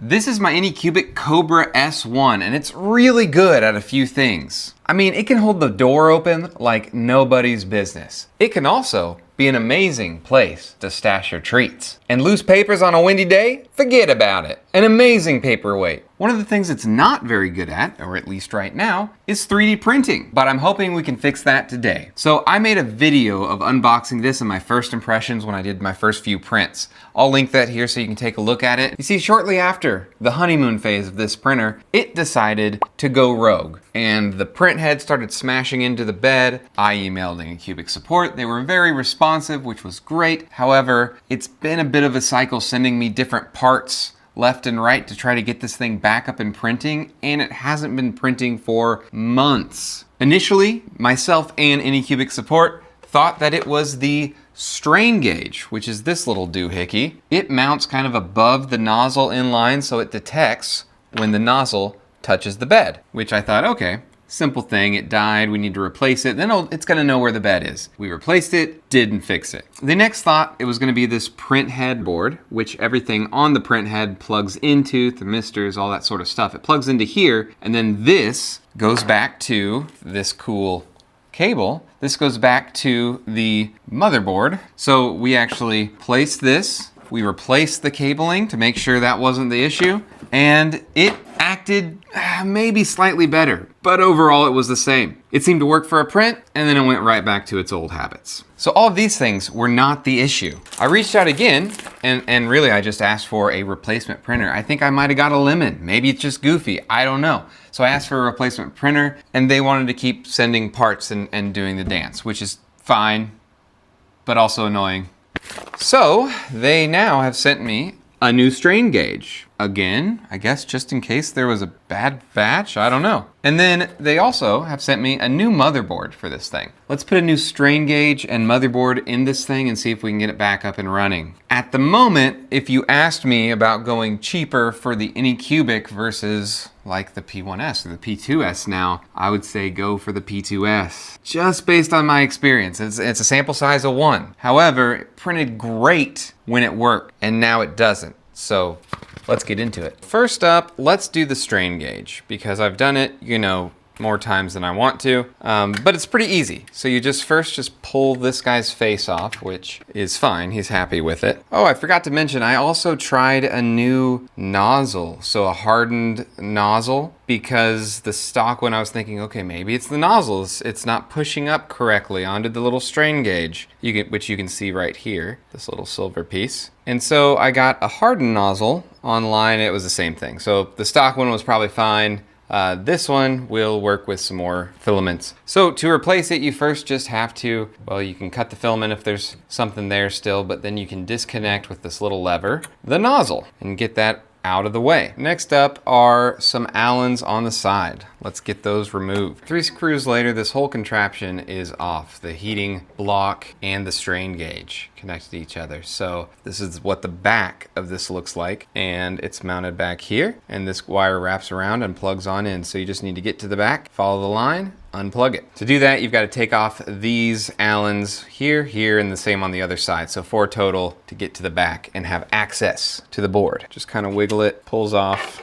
This is my Anycubic Kobra S1, and it's really good at a few things. I mean, it can hold the door open like nobody's business. It can also be an amazing place to stash your treats. And loose papers on a windy day? Forget about it. An amazing paperweight. One of the things it's not very good at, or at least right now, is 3D printing. But I'm hoping we can fix that today. So I made a video of unboxing this and my first impressions when I did my first few prints. I'll link that here so you can take a look at it. You see, shortly after the honeymoon phase of this printer, it decided to go rogue. And the print head started smashing into the bed. I emailed Anycubic support. They were very responsive, which was great. However, it's been a bit of a cycle sending me different parts left and right to try to get this thing back up and printing, and it hasn't been printing for months. Initially, myself and Anycubic support thought that it was the strain gauge, which is this little doohickey. It mounts kind of above the nozzle inline so it detects when the nozzle touches the bed, which I thought, okay, simple thing, it died, we need to replace it, then it's gonna know where the bed is. We replaced it, didn't fix it. The next thought, it was gonna be this print head board, which everything on the print head plugs into, thermistors, all that sort of stuff. It plugs into here, and then this goes back to this cool cable. This goes back to the motherboard. So we actually placed this, we replaced the cabling to make sure that wasn't the issue, and it acted maybe slightly better, but overall it was the same. It seemed to work for a print, and then it went right back to its old habits. So all of these things were not the issue. I reached out again, and really I just asked for a replacement printer. I think I might have got a lemon. Maybe it's just goofy, I don't know. So I asked for a replacement printer, and they wanted to keep sending parts and doing the dance, which is fine, but also annoying. So they now have sent me a new strain gauge. Again, I guess just in case there was a bad batch, I don't know. And then they also have sent me a new motherboard for this thing. Let's put a new strain gauge and motherboard in this thing and see if we can get it back up and running. At the moment, if you asked me about going cheaper for the Anycubic versus like the P1S or the P2S now, I would say go for the P2S. Just based on my experience. It's a sample size of 1. However, it printed great when it worked, and now it doesn't. So let's get into it. First up, let's do the strain gauge, because I've done it, you know, more times than I want to, but it's pretty easy. So you just pull this guy's face off, which is fine, he's happy with it. Oh, I forgot to mention, I also tried a new nozzle, so a hardened nozzle, because the stock one I was thinking, okay, maybe it's the nozzles. It's not pushing up correctly onto the little strain gauge, which you can see right here, this little silver piece. And so I got a hardened nozzle online, it was the same thing. So the stock one was probably fine. This one will work with some more filaments. So to replace it, you first just have to, well, you can cut the filament if there's something there still, but then you can disconnect with this little lever, the nozzle, and get that out of the way. Next up are some Allens on the side. Let's get those removed. 3 screws later, this whole contraption is off. The heating block and the strain gauge connected to each other. So this is what the back of this looks like, and it's mounted back here, and this wire wraps around and plugs on in. So you just need to get to the back, follow the line, unplug it. To do that, you've got to take off these Allens here, here, and the same on the other side. So 4 total to get to the back and have access to the board. Just kind of wiggle it, pulls off.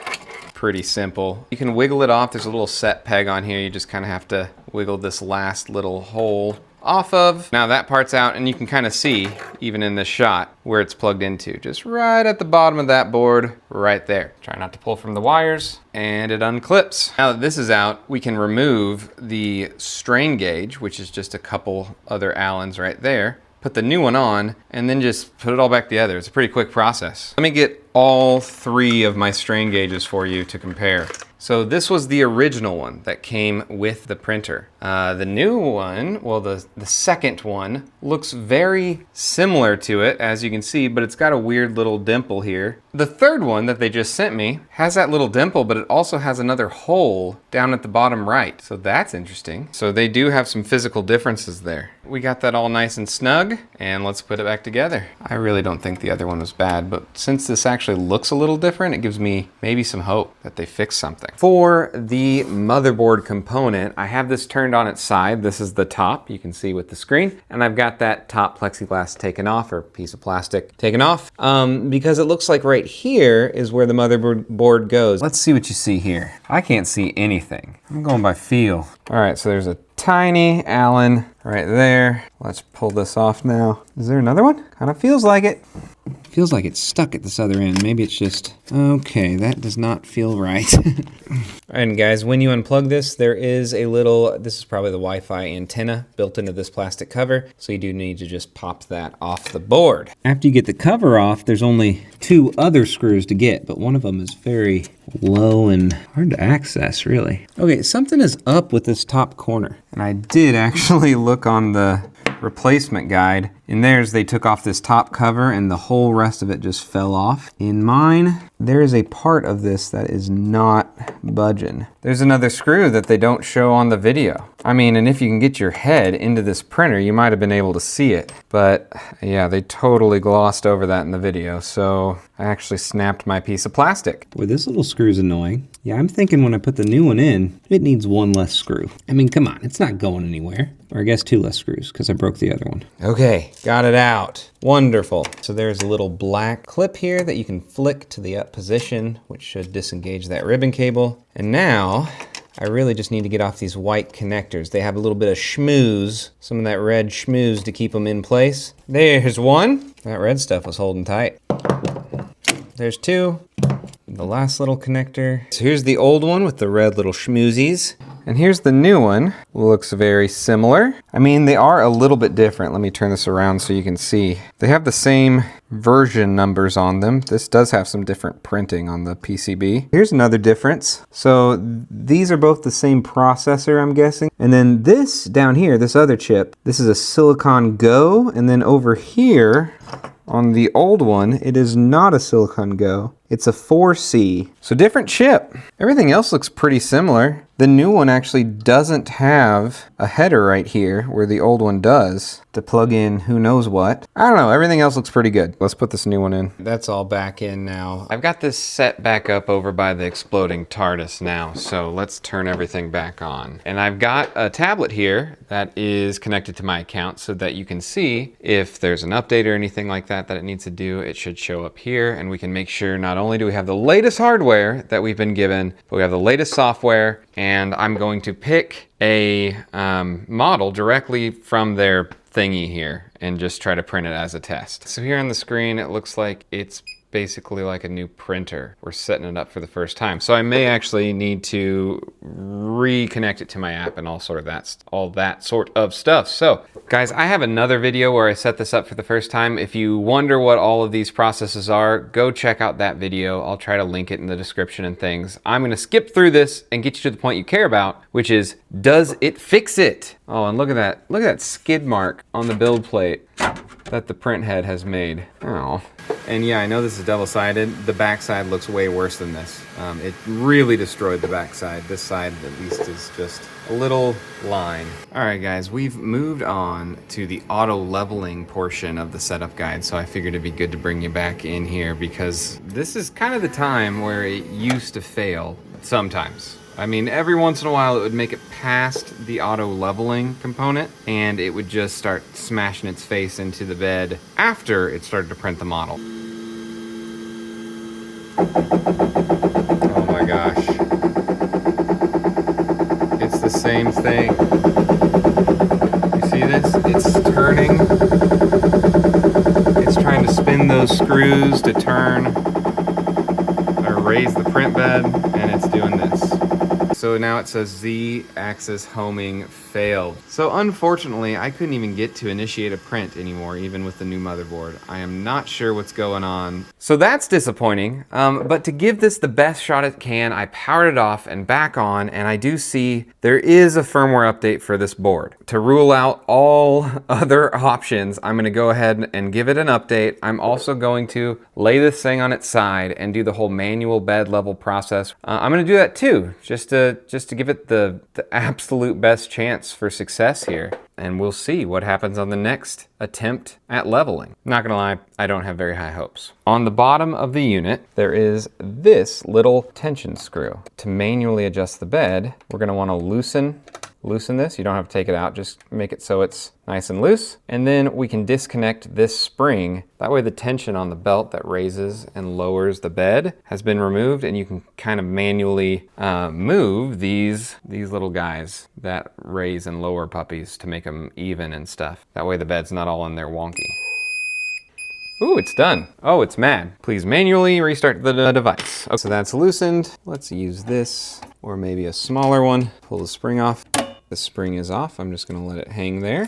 Pretty simple. You can wiggle it off. There's a little set peg on here. You just kind of have to wiggle this last little hole off of. Now that part's out, and you can kind of see, even in this shot, where it's plugged into. Just right at the bottom of that board, right there. Try not to pull from the wires, and it unclips. Now that this is out, we can remove the strain gauge, which is just a couple other Allens right there, put the new one on, and then just put it all back together. It's a pretty quick process. Let me get all 3 of my strain gauges for you to compare. So this was the original one that came with the printer. The new one, well, the second one looks very similar to it, as you can see, but it's got a weird little dimple here. The third one that they just sent me has that little dimple, but it also has another hole down at the bottom right. So that's interesting. So they do have some physical differences there. We got that all nice and snug, and let's put it back together. I really don't think the other one was bad, but since this actually looks a little different, it gives me maybe some hope that they fixed something. something. For the motherboard component, I have this turned on its side. This is the top, you can see with the screen. And I've got that top plexiglass taken off, or piece of plastic taken off, because it looks like right here is where the motherboard goes. Let's see what you see here. I can't see anything. I'm going by feel. All right, so there's a tiny Allen right there. Let's pull this off now. Is there another one? Kind of feels like it. Feels like it's stuck at this other end. Maybe it's just, okay, that does not feel right. And guys, when you unplug this, there is a little, this is probably the Wi-Fi antenna built into this plastic cover. So you do need to just pop that off the board. After you get the cover off, there's only 2 other screws to get, but one of them is very low and hard to access, really. Okay, something is up with this top corner. And I did actually look on the replacement guide. In theirs, they took off this top cover and the whole rest of it just fell off. In mine, there is a part of this that is not budging. There's another screw that they don't show on the video. I mean, and if you can get your head into this printer, you might have been able to see it. But yeah, they totally glossed over that in the video. So I actually snapped my piece of plastic. Boy, this little screw is annoying. Yeah, I'm thinking when I put the new one in, it needs 1 less screw. I mean, come on, it's not going anywhere. Or I guess 2 less screws, because I broke the other one. Okay, got it out. Wonderful. So there's a little black clip here that you can flick to the up position, which should disengage that ribbon cable. And now, I really just need to get off these white connectors. They have a little bit of schmooze, some of that red schmooze to keep them in place. There's one. That red stuff was holding tight. There's 2. The last little connector. So here's the old one with the red little schmoozies. And here's the new one. Looks very similar. I mean, they are a little bit different. Let me turn this around so you can see. They have the same version numbers on them. This does have some different printing on the PCB. Here's another difference. So these are both the same processor, I'm guessing. And then this down here, this other chip, this is a Silicon Go. And then over here, on the old one, it is not a Silicon Go. It's a 4C. So different chip. Everything else looks pretty similar. The new one actually doesn't have a header right here where the old one does to plug in who knows what. I don't know, everything else looks pretty good. Let's put this new one in. That's all back in now. I've got this set back up over by the exploding TARDIS now, so let's turn everything back on. And I've got a tablet here that is connected to my account so that you can see if there's an update or anything like that that it needs to do. It should show up here, and we can make sure not only do we have the latest hardware that we've been given, but we have the latest software. And I'm going to pick a model directly from their thingy here and just try to print it as a test. So here on the screen, it looks like it's basically like a new printer. We're setting it up for the first time. So I may actually need to reconnect it to my app and all that sort of stuff. So guys, I have another video where I set this up for the first time. If you wonder what all of these processes are, go check out that video. I'll try to link it in the description and things. I'm gonna skip through this and get you to the point you care about, which is, does it fix it? Oh, and look at that. Look at that skid mark on the build plate that the print head has made. Oh. And yeah, I know this is double-sided. The backside looks way worse than this. It really destroyed the backside. This side, at least, is just a little line. All right, guys, we've moved on to the auto leveling portion of the setup guide, so I figured it'd be good to bring you back in here because this is kind of the time where it used to fail sometimes. I mean, every once in a while it would make it past the auto leveling component and it would just start smashing its face into the bed after it started to print the model. Oh my gosh. It's the same thing. You see this? It's turning. It's trying to spin those screws to turn or raise the print bed, and it's doing this. So now it says Z-axis homing failed. So unfortunately, I couldn't even get to initiate a print anymore, even with the new motherboard. I am not sure what's going on. So that's disappointing, but to give this the best shot it can, I powered it off and back on, and I do see there is a firmware update for this board. To rule out all other options, I'm gonna go ahead and give it an update. I'm also going to lay this thing on its side and do the whole manual bed level process. I'm gonna do that too, just to to give it the absolute best chance for success here. And we'll see what happens on the next attempt at leveling. Not gonna lie, I don't have very high hopes. On the bottom of the unit, there is this little tension screw. To manually adjust the bed, we're gonna wanna loosen this. You don't have to take it out, just make it so it's nice and loose. And then we can disconnect this spring. That way the tension on the belt that raises and lowers the bed has been removed, and you can kind of manually move these little guys that raise and lower puppies to make them even and stuff. That way the bed's not all in there wonky. Ooh, it's done. Oh, it's mad. Please manually restart the device. Okay, so that's loosened. Let's use this, or maybe a smaller one. Pull the spring off. The spring is off. I'm just gonna let it hang there.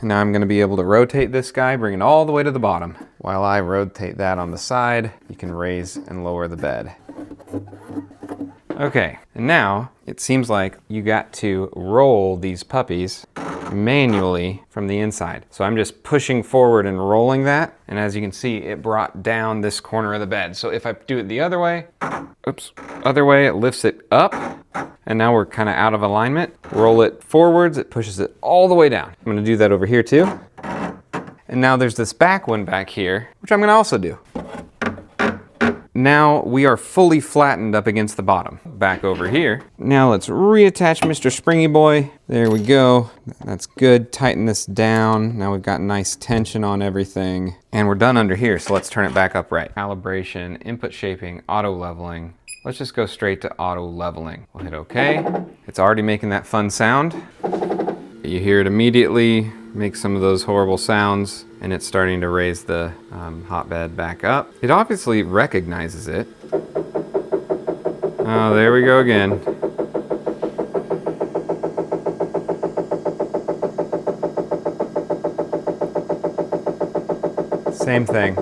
Now I'm gonna be able to rotate this guy, bring it all the way to the bottom. While I rotate that on the side, you can raise and lower the bed. Okay, and now it seems like you got to roll these puppies manually from the inside. So I'm just pushing forward and rolling that, and as you can see, it brought down this corner of the bed. So if I do it the other way, other way, it lifts it up, and now we're kind of out of alignment. Roll it forwards, it pushes it all the way down. I'm gonna do that over here too. And now there's this back one back here, which I'm gonna also do. Now we are fully flattened up against the bottom. Back over here. Now let's reattach Mr. Springy Boy. There we go. That's good. Tighten this down. Now we've got nice tension on everything. And we're done under here, so let's turn it back upright. Calibration, input shaping, auto leveling. Let's just go straight to auto leveling. We'll hit OK. It's already making that fun sound. You hear it immediately make some of those horrible sounds, and it's starting to raise the hotbed back up. It obviously recognizes it. Oh, there we go again. Same thing.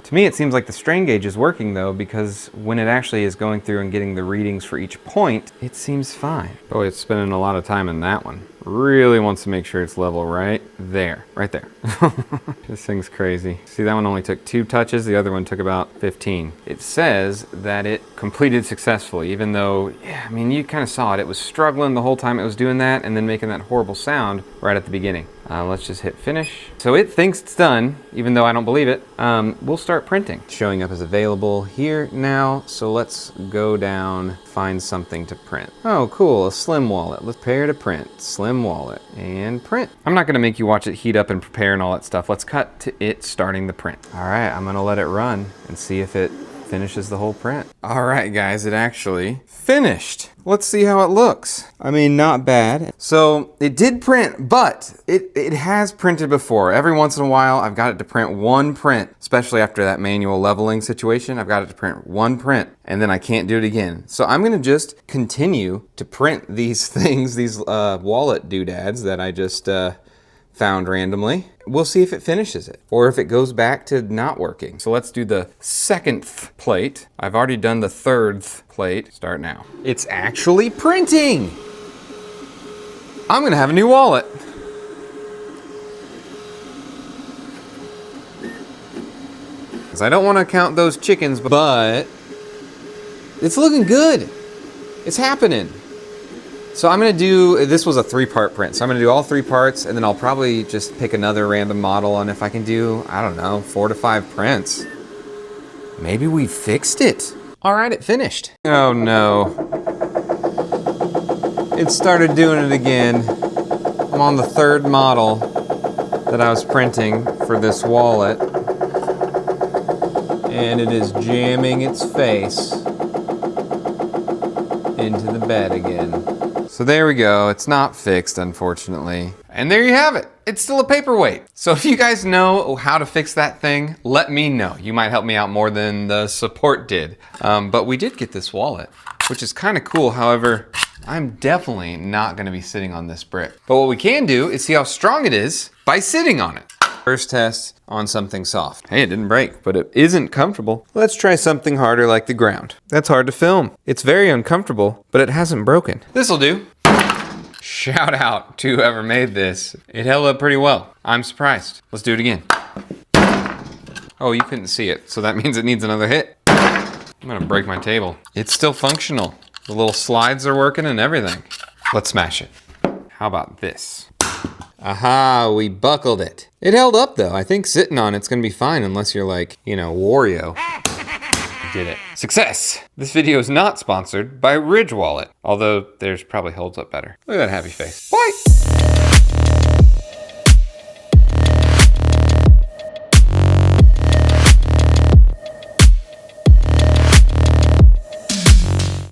To me, it seems like the strain gauge is working though, because when it actually is going through and getting the readings for each point, it seems fine. Boy, it's spending a lot of time in that one. Really wants to make sure it's level right there. This thing's crazy. See, that one only took 2 touches, the other one took about 15. It says that it completed successfully, even though, yeah, I mean, you kind of saw it. It was struggling the whole time it was doing that, and then making that horrible sound right at the beginning. Let's just hit finish. So it thinks it's done, even though I don't believe it. We'll start printing. Showing up as available here now. So let's go down, find something to print. Oh, cool, a slim wallet. Let's prepare to print. Slim wallet and print. I'm not gonna make you watch it heat up and prepare and all that stuff. Let's cut to it starting the print. All right, I'm gonna let it run and see if it finishes the whole print. All right, guys, it actually finished. Let's see how it looks. I mean, not bad. So it did print, but it has printed before. Every once in a while, I've got it to print one print, especially after that manual leveling situation. I've got it to print one print, and then I can't do it again. So I'm gonna just continue to print these things, these wallet doodads that I just found randomly. We'll see if it finishes it or if it goes back to not working. So let's do the 2nd plate. I've already done the 3rd plate. Start now. It's actually printing. I'm gonna have a new wallet. Because I don't want to count those chickens, but it's looking good. It's happening. So I'm gonna do, this was a 3-part print, so I'm gonna do all 3 parts, and then I'll probably just pick another random model, and if I can do, I don't know, 4 to 5 prints. Maybe we fixed it. All right, it finished. Oh no. It started doing it again. I'm on the 3rd model that I was printing for this wallet, and it is jamming its face into the bed again. So there we go, it's not fixed, unfortunately. And there you have it, it's still a paperweight. So if you guys know how to fix that thing, let me know. You might help me out more than the support did. But we did get this wallet, which is kind of cool. However, I'm definitely not gonna be sitting on this brick. But what we can do is see how strong it is by sitting on it. First test on something soft. Hey, it didn't break, but it isn't comfortable. Let's try something harder like the ground. That's hard to film. It's very uncomfortable, but it hasn't broken. This'll do. Shout out to whoever made this. It held up pretty well. I'm surprised. Let's do it again. Oh, you couldn't see it, so that means it needs another hit. I'm gonna break my table. It's still functional. The little slides are working and everything. Let's smash it. How about this? Aha, we buckled it. It held up though. I think sitting on it's gonna be fine unless you're like, you know, Wario. Did it. Success! This video is not sponsored by Ridge Wallet, although theirs probably holds up better. Look at that happy face. Bye!